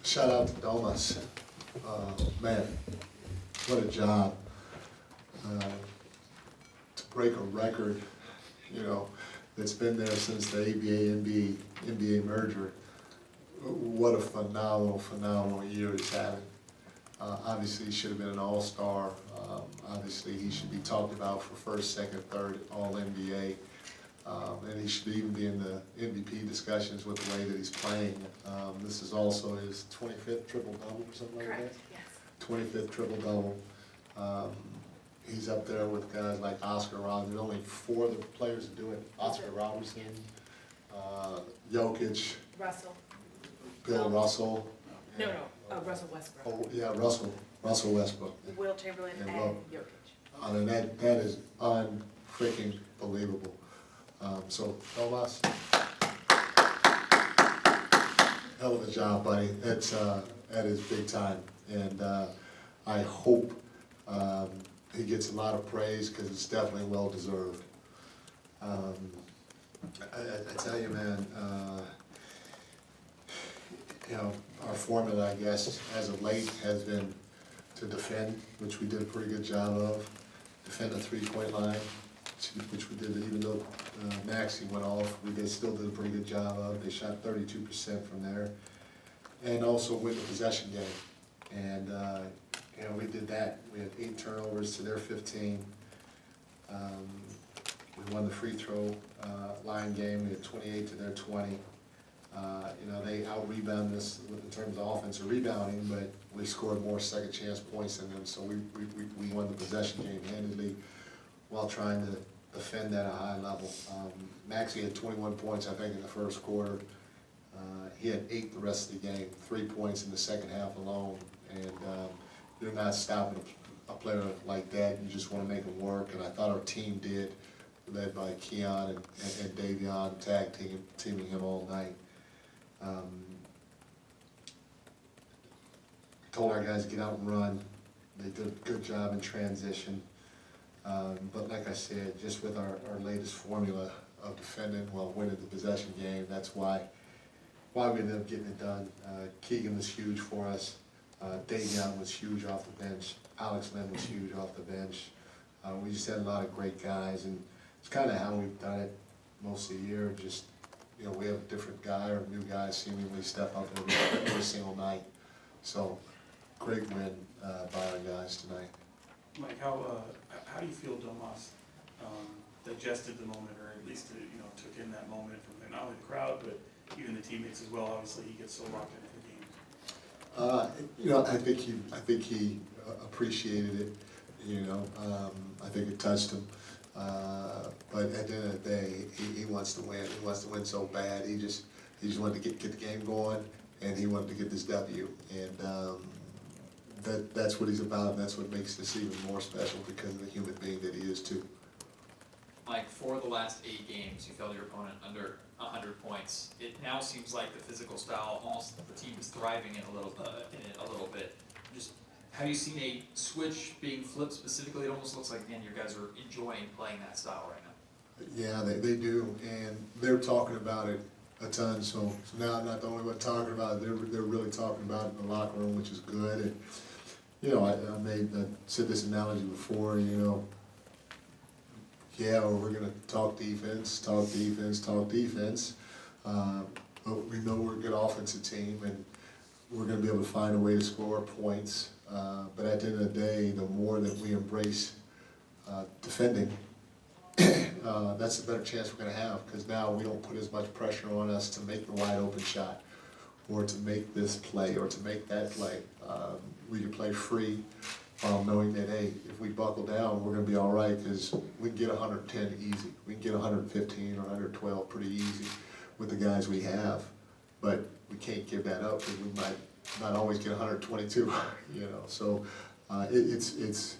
Shout out to Domas. Man, what a job. To break a record, you know, that's been there since the ABA-NBA merger. What a phenomenal year he's having. Obviously, he should have been an all-star. Obviously, he should be talked about for first, second, third, all-NBA. And he should even be in the MVP discussions with the way that he's playing. This is also his 25th triple-double or something like that? Correct, yes. 25th triple-double. He's up there with guys like Oscar Robertson. There's only 4 other players that do it. Oscar Robertson, Jokic, Russell. Bill Russell. No, Russell Westbrook. Oh, yeah, Russell Westbrook. Will Chamberlain And and Will. Jokic. And that is unfreaking believable. So, Tomas, hell of a job, buddy. That is big time. And I hope he gets a lot of praise because it's definitely well deserved. I tell you, man, you know, our formula, I guess, as of late has been to defend, which we did a pretty good job of. Defend the three-point line, which we did, even though Maxey went off, we still did a pretty good job of. They shot 32% from there. And also win the possession game. And, you know, we did that. We had 8 turnovers to their 15. We won the free throw line game. We had 28 to their 20. You know, they out-rebounded us in terms of offensive rebounding, but we scored more second chance points than them, so we won the possession game handedly while trying to defend at a high level. Maxey had 21 points, I think, in the first quarter. He had 8 the rest of the game, 3 points in the second half alone, and you're not stopping a player like that. You just want to make him work, and I thought our team did, led by Keon and Davion, teaming him all night. Told our guys to get out and run. They did a good job in transition. But like I said, just with our latest formula of defending while winning the possession game, that's why we ended up getting it done. Keegan was huge for us. Davion was huge off the bench. Alex Len was huge off the bench. We just had a lot of great guys, and it's kind of how we've done it most of the year. Just, you know, we have a different guy or a new guy seemingly step up every single night. So, great win by our guys tonight. Mike, how do you feel Domas digested the moment, or at least took in that moment from not only the crowd but even the teammates as well? Obviously, he gets so locked into the game. You know, I think he appreciated it. You know, I think it touched him. But at the end of the day, he wants to win. He wants to win so bad. He just wanted to get the game going, and he wanted to get this W. And that's what he's about, and that's what makes this even more special because of the human being that he is too. Mike, for the last 8 games, you held your opponent under 100 points. It now seems like the physical style, almost the team is thriving in a little bit. Just have you seen a switch being flipped specifically? It almost looks like, man, you guys are enjoying playing that style right now. Yeah, they do, and they're talking about it a ton. So now I'm not the only one talking about it. They're really talking about it in the locker room, which is good. And you know, I said this analogy before. You know, yeah, we're gonna talk defense, but we know we're a good offensive team, and we're gonna be able to find a way to score points. But at the end of the day, the more that we embrace defending, that's the better chance we're going to have, because now we don't put as much pressure on us to make the wide open shot or to make this play or to make that play. We can play free while knowing that, hey, if we buckle down, we're going to be all right, because we can get 110 easy. We can get 115 or 112 pretty easy with the guys we have, but we can't give that up because we might not always get 122, you know. So it's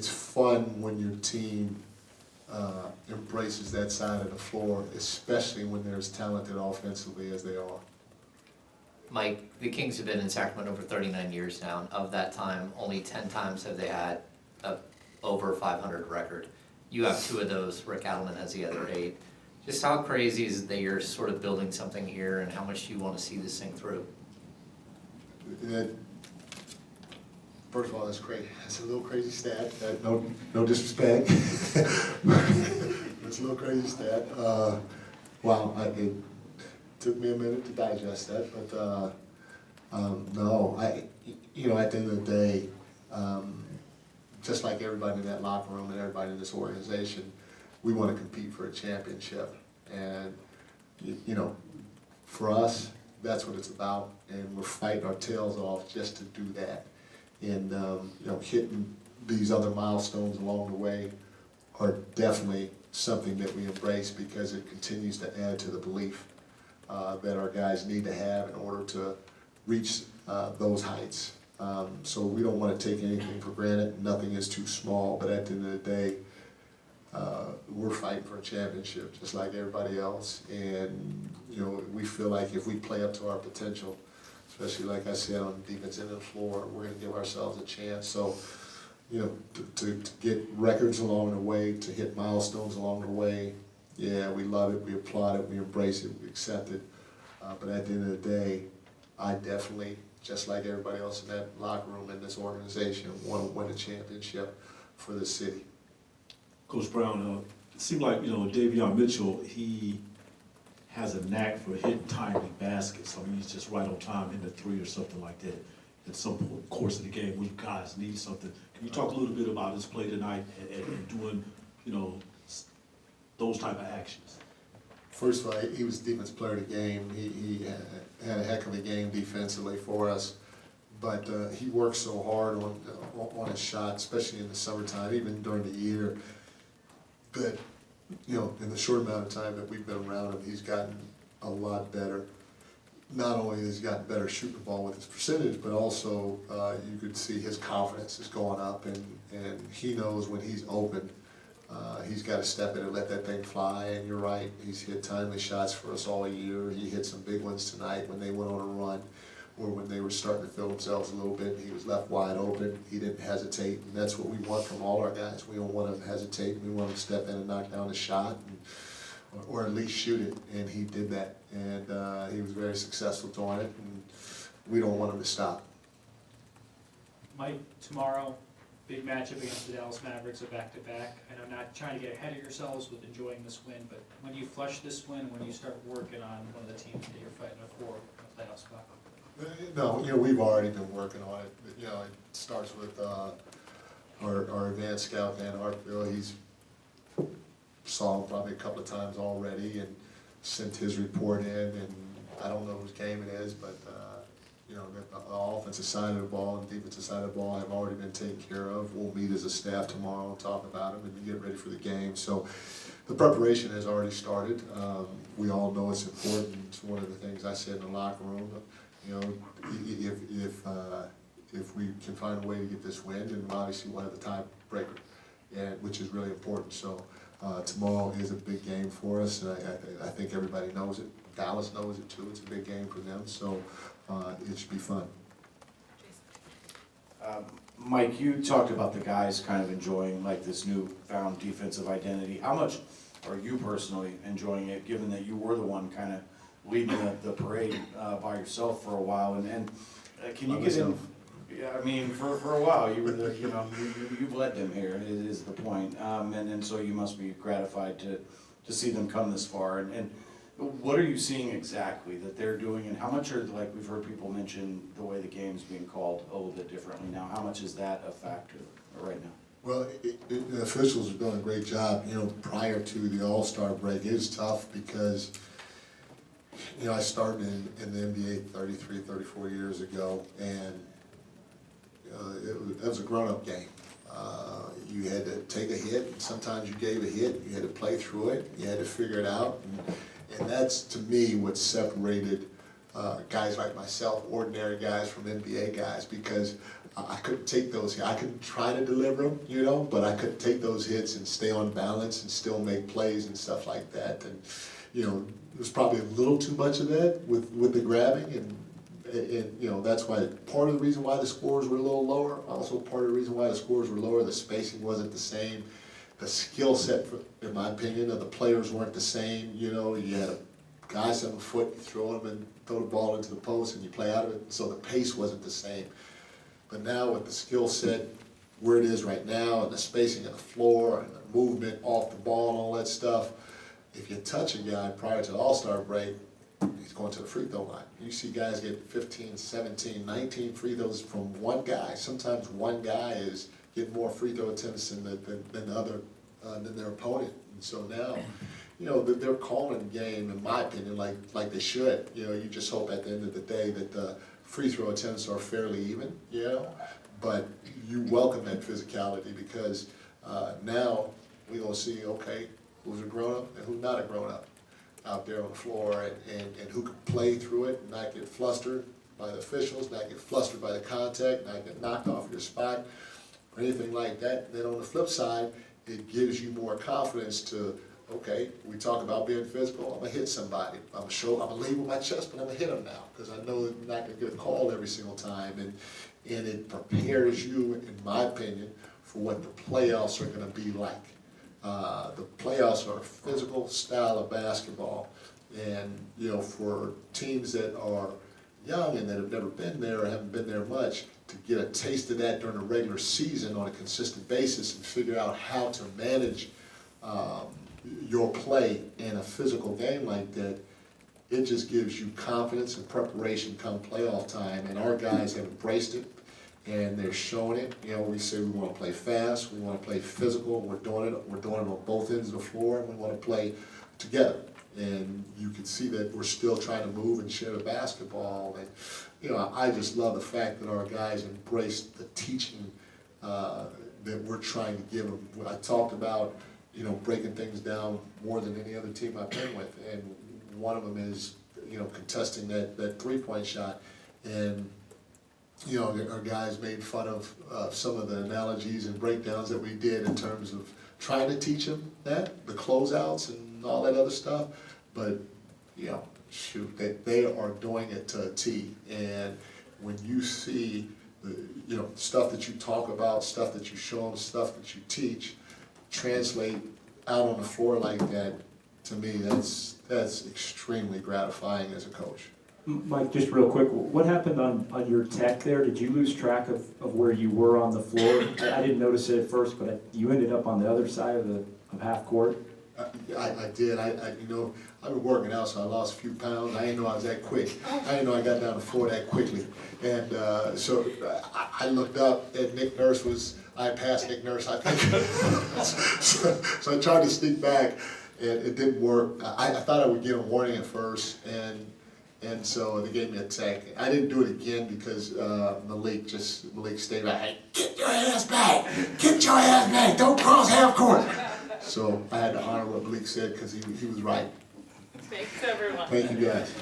fun when your team embraces that side of the floor, especially when they're as talented offensively as they are. Mike, the Kings have been in Sacramento for 39 years now, and of that time, only 10 times have they had a over 500 record. You have 2 of those, Rick Adelman has the other 8. Just how crazy is it that you're sort of building something here, and how much do you want to see this thing through? that, first of all, that's crazy. That's a little crazy stat. No disrespect. It's a little crazy stat. Wow, it took me a minute to digest that, but no, at the end of the day, just like everybody in that locker room and everybody in this organization, we want to compete for a championship. And, for us, that's what it's about, and we're fighting our tails off just to do that. And, hitting these other milestones along the way are definitely something that we embrace because it continues to add to the belief that our guys need to have in order to reach those heights. So we don't want to take anything for granted. Nothing is too small, but at the end of the day, we're fighting for a championship just like everybody else. And, we feel like if we play up to our potential, especially like I said on the defense end of the floor, we're going to give ourselves a chance. So, to get records along the way, to hit milestones along the way, yeah, we love it, we applaud it, we embrace it, we accept it. But at the end of the day, I definitely, just like everybody else in that locker room in this organization, want to win a championship for the city. Coach Brown, it seemed like, Davion Mitchell, he has a knack for hitting timely baskets. I mean, he's just right on time in the three or something like that. At some course of the game, when you guys need something. Can you talk a little bit about his play tonight and doing, those type of actions? First of all, he was defensive player of the game. He had a heck of a game defensively for us. But he works so hard on his shot, especially in the summertime, even during the year, that, in the short amount of time that we've been around him, he's gotten a lot better. Not only has he gotten better shooting the ball with his percentage, but also you could see his confidence is going up, and he knows when he's open, he's got to step in and let that thing fly. And you're right, he's hit timely shots for us all year. He hit some big ones tonight when they went on a run, or when they were starting to feel themselves a little bit, and he was left wide open. He didn't hesitate, and that's what we want from all our guys. We don't want them to hesitate. We want them to step in and knock down the shot, or at least shoot it, and he did that. And he was very successful doing it, and we don't want him to stop. Mike, tomorrow, big matchup against the Dallas Mavericks, a back-to-back. I know not trying to get ahead of yourselves with enjoying this win, but when you flush this win, when you start working on one of the teams that you're fighting for a playoff spot? No, we've already been working on it. It starts with our advanced scout, Dan Hartfield. He's saw him probably a couple of times already and sent his report in, and I don't know whose game it is, but the offensive side of the ball and defensive side of the ball have already been taken care of. We'll meet as a staff tomorrow and talk about them and get ready for the game. So the preparation has already started. We all know it's important. It's one of the things I said in the locker room. If we can find a way to get this win, then obviously we'll have the tiebreaker, which is really important. So tomorrow is a big game for us, and I think everybody knows it. Dallas knows it too. It's a big game for them, so it should be fun. Mike, you talked about the guys kind of enjoying like this newfound defensive identity. How much are you personally enjoying it, given that you were the one kind of leading the parade by yourself for a while? And can you get in? Yeah, I mean, for a while you were the, you've led them here. Is the point, and so you must be gratified to see them come this far. And what are you seeing exactly that they're doing, and how much are, like we've heard people mention the way the game's being called a little bit differently now? How much is that a factor right now? Well, the officials are doing a great job. Prior to the All-Star break, it is tough because I started in the NBA 33, 34 years ago, and it was a grown-up game. You had to take a hit, and sometimes you gave a hit, you had to play through it, you had to figure it out, and that's, to me, what separated guys like myself, ordinary guys, from NBA guys, because I couldn't take those hits. I could try to deliver them, but I couldn't take those hits and stay on balance and still make plays and stuff like that. And there's probably a little too much of that with the grabbing, and that's why part of the reason why the scores were a little lower. Also, part of the reason why the scores were lower, the spacing wasn't the same. The skill set, in my opinion, of the players weren't the same. You had a guy 7 foot, you throw him in throw the ball into the post and you play out of it, so the pace wasn't the same. But now with the skill set where it is right now, and the spacing of the floor, and the movement off the ball and all that stuff, if you touch a guy prior to the All-Star break, he's going to the free throw line. You see guys get 15, 17, 19 free throws from one guy. Sometimes one guy is getting more free throw attempts than their opponent. And so now, you know, they're calling the game, in my opinion, like they should. You know, you just hope at the end of the day that the free throw attempts are fairly even, you know? But you welcome that physicality because now we're gonna see, okay, who's a grown-up and who's not a grown-up out there on the floor, and who can play through it, and not get flustered by the officials, not get flustered by the contact, not get knocked off your spot, or anything like that. Then on the flip side, it gives you more confidence to, okay, we talk about being physical, I'm gonna hit somebody. I'm gonna lead with my chest, but I'm gonna hit them now, because I know that I'm not gonna get a call every single time. And it prepares you, in my opinion, for what the playoffs are gonna be like. The playoffs are a physical style of basketball, and you know, for teams that are young and that have never been there or haven't been there much, to get a taste of that during the regular season on a consistent basis and figure out how to manage your play in a physical game like that, it just gives you confidence and preparation come playoff time, and our guys have embraced it. And they're showing it. You know, we say we want to play fast, we want to play physical, we're doing it on both ends of the floor, and we want to play together. And you can see that we're still trying to move and share the basketball. And, you know, I just love the fact that our guys embrace the teaching that we're trying to give them. I talked about, you know, breaking things down more than any other team I've been with. And one of them is, you know, contesting that three-point shot. And you know, our guys made fun of some of the analogies and breakdowns that we did in terms of trying to teach them that, the closeouts and all that other stuff. But, you know, shoot, they are doing it to a T. And when you see the, you know, stuff that you talk about, stuff that you show them, stuff that you teach, translate out on the floor like that, to me, that's extremely gratifying as a coach. Mike, just real quick, what happened on your tech there? Did you lose track of where you were on the floor? I didn't notice it at first, but you ended up on the other side of half court. I did. You know, I've been working out, so I lost a few pounds. I didn't know I was that quick. I didn't know I got down the floor that quickly. And so I looked up, and Nick Nurse I passed Nick Nurse, I think. so I tried to sneak back, and it didn't work. I thought I would get a warning at first, and so they gave me a tech. I didn't do it again because Malik stayed back. Hey, get your ass back! Get your ass back! Don't cross half court! So I had to honor what Malik said because he was right. Thanks, everyone. Thank you guys.